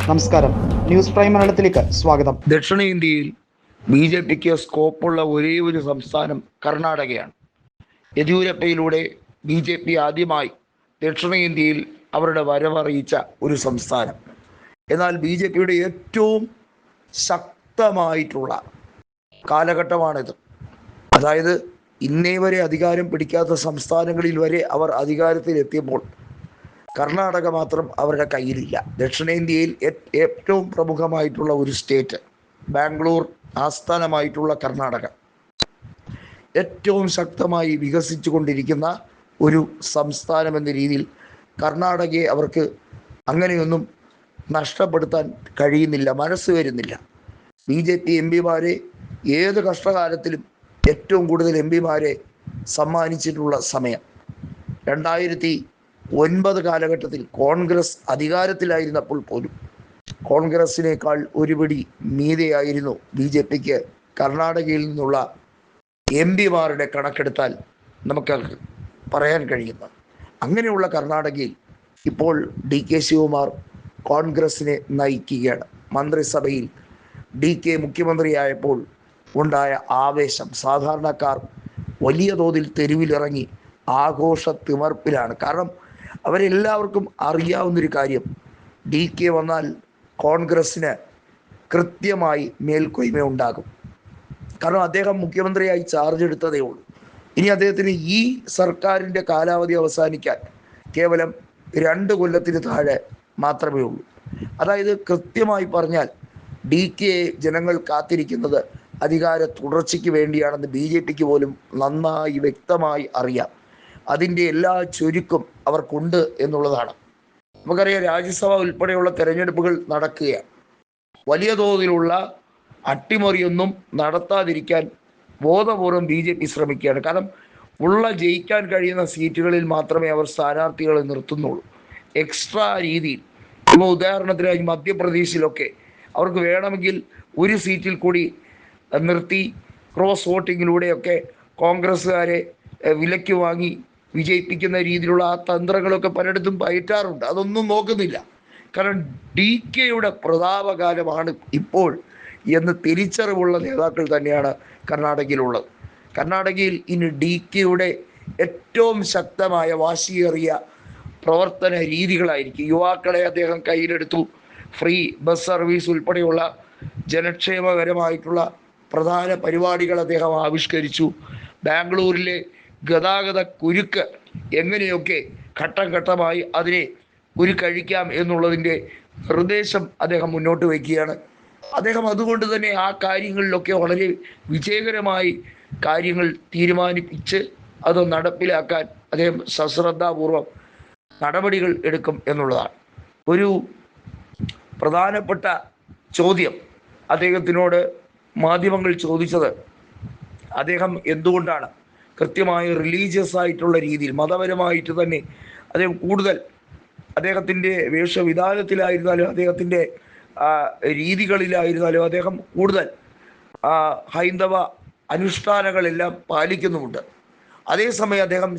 നമസ്കാരം, news prime മലയാളത്തിലേക്ക് സ്വാഗതം. ദക്ഷിണേന്ത്യയിൽ BJPക്ക് സ്കോപ്പുള്ള ഒരേ ഒരു സംസ്ഥാനം കർണാടകയാണ്. യെദ്യൂരപ്പയിലൂടെ BJP ആദ്യമായി ദക്ഷിണേന്ത്യയിൽ അവരുടെ വരവറിയിച്ച ഒരു സംസ്ഥാനം. എന്നാൽ BJPയുടെ ഏറ്റവും ശക്തമായിട്ടുള്ള കാലഘട്ടമാണിത്. അതായത് ഇന്നേ വരെ അധികാരം പിടിക്കാത്ത സംസ്ഥാനങ്ങളിൽ വരെ അവർ അധികാരത്തിലെത്തിയപ്പോൾ കർണാടക മാത്രം അവരുടെ കയ്യിലില്ല. ദക്ഷിണേന്ത്യയിൽ ഏറ്റവും പ്രമുഖമായിട്ടുള്ള ഒരു സ്റ്റേറ്റ്, ബാംഗ്ലൂർ ആസ്ഥാനമായിട്ടുള്ള കർണാടക, ഏറ്റവും ശക്തമായി വികസിച്ചു കൊണ്ടിരിക്കുന്ന ഒരു സംസ്ഥാനം എന്ന രീതിയിൽ കർണാടകയെ അവർക്ക് അങ്ങനെയൊന്നും നഷ്ടപ്പെടുത്താൻ കഴിയുന്നില്ല, മനസ്സ് വരുന്നില്ല. BJP എംപിമാരെ ഏത് കഷ്ടകാലത്തിലും ഏറ്റവും കൂടുതൽ എംപിമാരെ സമ്മാനിച്ചിട്ടുള്ള സമയം 2009 കാലഘട്ടത്തിൽ കോൺഗ്രസ് അധികാരത്തിലായിരുന്നപ്പോൾ പോലും കോൺഗ്രസിനേക്കാൾ ഒരുപടി മീതെയായിരുന്നു BJPക്ക് കർണാടകയിൽ നിന്നുള്ള എംപിമാരുടെ കണക്കെടുത്താൽ നമുക്ക് പറയാൻ കഴിയുന്നത്. അങ്ങനെയുള്ള കർണാടകയിൽ ഇപ്പോൾ DK ശിവകുമാർ കോൺഗ്രസിനെ നയിക്കുകയാണ്. മന്ത്രിസഭയിൽ DK മുഖ്യമന്ത്രിയായപ്പോൾ ഉണ്ടായ ആവേശം, സാധാരണക്കാർ വലിയ തോതിൽ തെരുവിലിറങ്ങി ആഘോഷ തിമർപ്പിലാണ്. കാരണം അവരെല്ലാവർക്കും അറിയാവുന്നൊരു കാര്യം, DK വന്നാൽ കോൺഗ്രസ്സിന് കൃത്യമായി മേൽക്കൊയ്മ ഉണ്ടാകും. കാരണം അദ്ദേഹം മുഖ്യമന്ത്രിയായി ചാർജ് എടുത്തതേ ഉള്ളൂ. ഇനി അദ്ദേഹത്തിന് ഈ സർക്കാരിൻ്റെ കാലാവധി അവസാനിക്കാൻ കേവലം 2 കൊല്ലത്തിന് താഴെ മാത്രമേ ഉള്ളൂ. അതായത് കൃത്യമായി പറഞ്ഞാൽ DK ജനങ്ങൾ കാത്തിരിക്കുന്നത് അധികാര തുടർച്ചയ്ക്ക് വേണ്ടിയാണെന്ന് BJPക്ക് പോലും നന്നായി വ്യക്തമായി അറിയാം. അതിൻ്റെ എല്ലാ ചുരുക്കും അവർക്കുണ്ട് എന്നുള്ളതാണ്. നമുക്കറിയാം, രാജ്യസഭ ഉൾപ്പെടെയുള്ള തെരഞ്ഞെടുപ്പുകൾ നടക്കുകയാണ്. വലിയ തോതിലുള്ള അട്ടിമറിയൊന്നും നടത്താതിരിക്കാൻ ബോധപൂർവം BJP ശ്രമിക്കുകയാണ്. കാരണം ജയിക്കാൻ കഴിയുന്ന സീറ്റുകളിൽ മാത്രമേ അവർ സ്ഥാനാർത്ഥികളെ നിർത്തുന്നുള്ളൂ. എക്സ്ട്രാ രീതിയിൽ ഇപ്പോൾ ഉദാഹരണത്തിന് മധ്യപ്രദേശിലൊക്കെ അവർക്ക് വേണമെങ്കിൽ ഒരു സീറ്റിൽ കൂടി നിർത്തി ക്രോസ് വോട്ടിങ്ങിലൂടെയൊക്കെ കോൺഗ്രസ്സുകാരെ വിലയ്ക്ക് വാങ്ങി വിജയിപ്പിക്കുന്ന രീതിയിലുള്ള ആ തന്ത്രങ്ങളൊക്കെ പലയിടത്തും പയറ്റാറുണ്ട്. അതൊന്നും നോക്കുന്നില്ല. കാരണം DKയുടെ പ്രതാപകാലമാണ് ഇപ്പോൾ എന്ന് തിരിച്ചറിവുള്ള നേതാക്കൾ തന്നെയാണ് കർണാടകയിലുള്ളത്. കർണാടകയിൽ ഇനി DKയുടെ ഏറ്റവും ശക്തമായ വാശിയേറിയ പ്രവർത്തന രീതികളായിരിക്കും. യുവാക്കളെ അദ്ദേഹം കയ്യിലെടുത്തു. ഫ്രീ ബസ് സർവീസ് ഉൾപ്പെടെയുള്ള ജനക്ഷേമകരമായിട്ടുള്ള പ്രധാന പരിപാടികൾ അദ്ദേഹം ആവിഷ്കരിച്ചു. ബാംഗ്ലൂരിലെ ഗതാഗത കുരുക്ക് എങ്ങനെയൊക്കെ ഘട്ടം ഘട്ടമായി അതിനെ കുരുക്കഴിക്കാം എന്നുള്ളതിൻ്റെ നിർദ്ദേശം അദ്ദേഹം മുന്നോട്ട് വയ്ക്കുകയാണ്. അദ്ദേഹം അതുകൊണ്ട് തന്നെ ആ കാര്യങ്ങളിലൊക്കെ വളരെ വിജയകരമായി കാര്യങ്ങൾ തീരുമാനിപ്പിച്ച് അത് നടപ്പിലാക്കാൻ അദ്ദേഹം സശ്രദ്ധാപൂർവം നടപടികൾ എടുക്കും എന്നുള്ളതാണ്. ഒരു പ്രധാനപ്പെട്ട ചോദ്യം അദ്ദേഹത്തിനോട് മാധ്യമങ്ങൾ ചോദിച്ചത്, അദ്ദേഹം എന്തുകൊണ്ടാണ് കൃത്യമായി റിലീജിയസ് ആയിട്ടുള്ള രീതിയിൽ, മതപരമായിട്ട് തന്നെ അദ്ദേഹം കൂടുതൽ, അദ്ദേഹത്തിൻ്റെ വേഷവിധാനത്തിലായിരുന്നാലും അദ്ദേഹത്തിൻ്റെ രീതികളിലായിരുന്നാലും അദ്ദേഹം കൂടുതൽ ഹൈന്ദവ അനുഷ്ഠാനങ്ങളെല്ലാം പാലിക്കുന്നുമുണ്ട്. അതേസമയം അദ്ദേഹം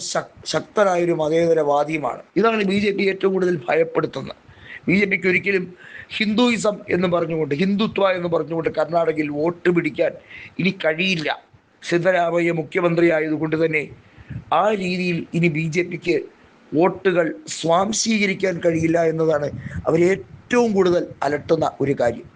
ശക്തനായൊരു മതേതരവാദിയുമാണ്. ഇതാണ് BJP ഏറ്റവും കൂടുതൽ ഭയപ്പെടുത്തുന്നത്. BJPക്ക് ഒരിക്കലും ഹിന്ദുയിസം എന്ന് പറഞ്ഞുകൊണ്ട്, ഹിന്ദുത്വ എന്ന് പറഞ്ഞുകൊണ്ട് കർണാടകയിൽ വോട്ട് പിടിക്കാൻ ഇനി കഴിയില്ല. സിദ്ധരാമയ്യ മുഖ്യമന്ത്രി ആയതുകൊണ്ട് തന്നെ ആ രീതിയിൽ ഇനി BJPക്ക് വോട്ടുകൾ സ്വാംശീകരിക്കാൻ കഴിയില്ല എന്നതാണ് അവരെ ഏറ്റവും കൂടുതൽ അലട്ടുന്ന ഒരു കാര്യം.